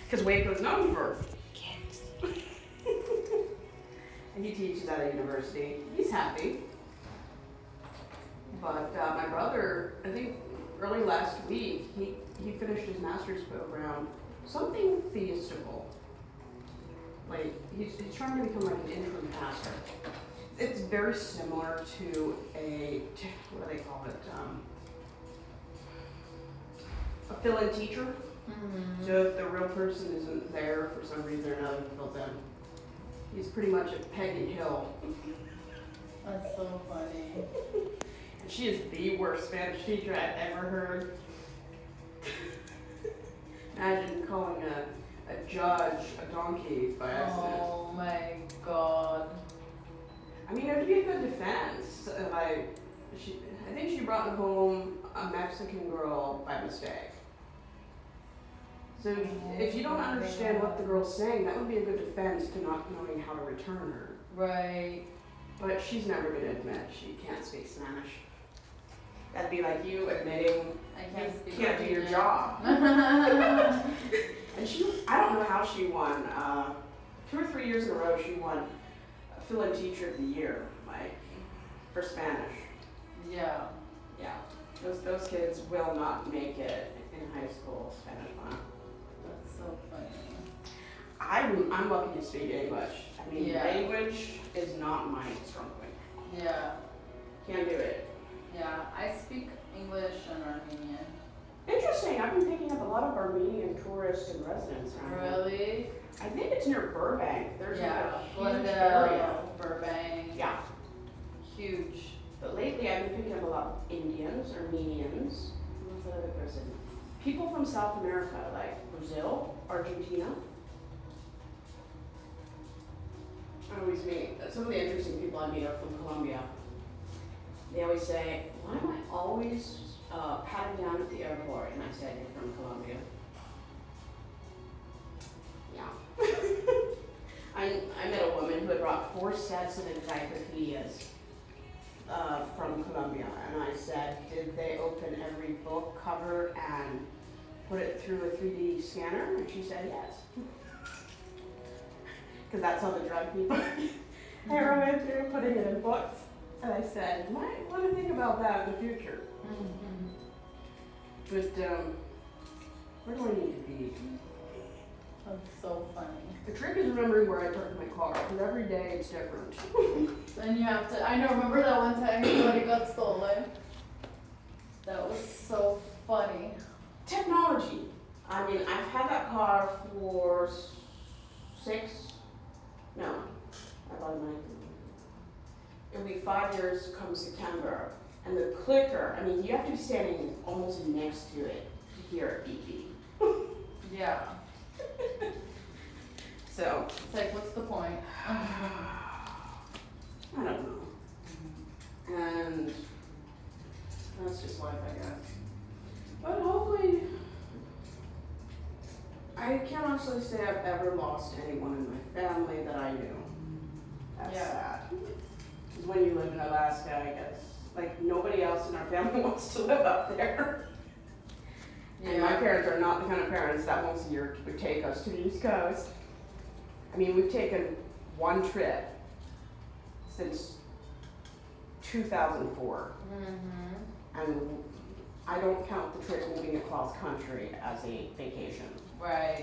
Because Waco's known for kids. And he teaches at a university. He's happy. But my brother, I think early last week, he finished his master's program, something theistical. Like, he's trying to become like an interim pastor. It's very similar to what do they call it? A fill-in teacher. Mm-hmm. So if the real person isn't there for some reason or another, he fills in. He's pretty much a Peggy Hill. That's so funny. And she is the worst Spanish teacher I've ever heard. Imagine calling a judge a donkey by accident. Oh my god. I mean, it would be a good defense. I think she brought home a Mexican girl by mistake. So if you don't understand what the girl's saying, that would be a good defense to not knowing how to return her. Right. But she's never going to admit she can't speak Spanish. That'd be like you admitting you can't do your job. And I don't know how she won. 2 or 3 years in a row, she won fill-in teacher of the year, like, for Spanish. Yeah. Yeah. Those kids will not make it in high school Spanish one. That's so funny. I'm lucky to speak English. I mean, language is not my strong point. Yeah. Can't do it. Yeah, I speak English and Armenian. Interesting. I've been picking up a lot of Armenian tourists and residents around here. Really? I think it's near Burbank. There's like a huge Glendale, area. Burbank. Yeah. Huge. But lately I've been picking up a lot of Indians, Armenians. What's that other person? People from South America, like Brazil, Argentina. I always meet, some of the interesting people I meet are from Colombia. They always say, why am I always patted down at the airport? And I said, you're from Colombia. Yeah. I met a woman who had brought 4 sets of encyclopedias from Colombia. And I said, did they open every book cover and put it through a 3D scanner? And she said, yes. Because that's how the drug people heroin through putting it in books. And I said, you might want to think about that in the future. Mm-hmm. But where do I need to be? That's so funny. The trick is remembering where I park my car, because every day it's different. And you have to, I know, remember that one time somebody got stolen? That was so funny. Technology. I mean, I've had that car for I bought mine. It'll be 5 years come September. And the clicker, I mean, you have to be standing almost next to it to hear it beep beep. Yeah. So. It's like, what's the point? I don't know. And that's just life, I guess. But hopefully, I can't honestly say I've ever lost anyone in my family that I knew. That's sad. Because when you live in Alaska, I guess, like, nobody else in our family wants to live up there. Yeah. And my parents are not the kind of parents that once a year would take us to the East Coast. I mean, we've taken one trip since 2004. Mm-hmm. And I don't count the trip moving across country as a vacation. Right.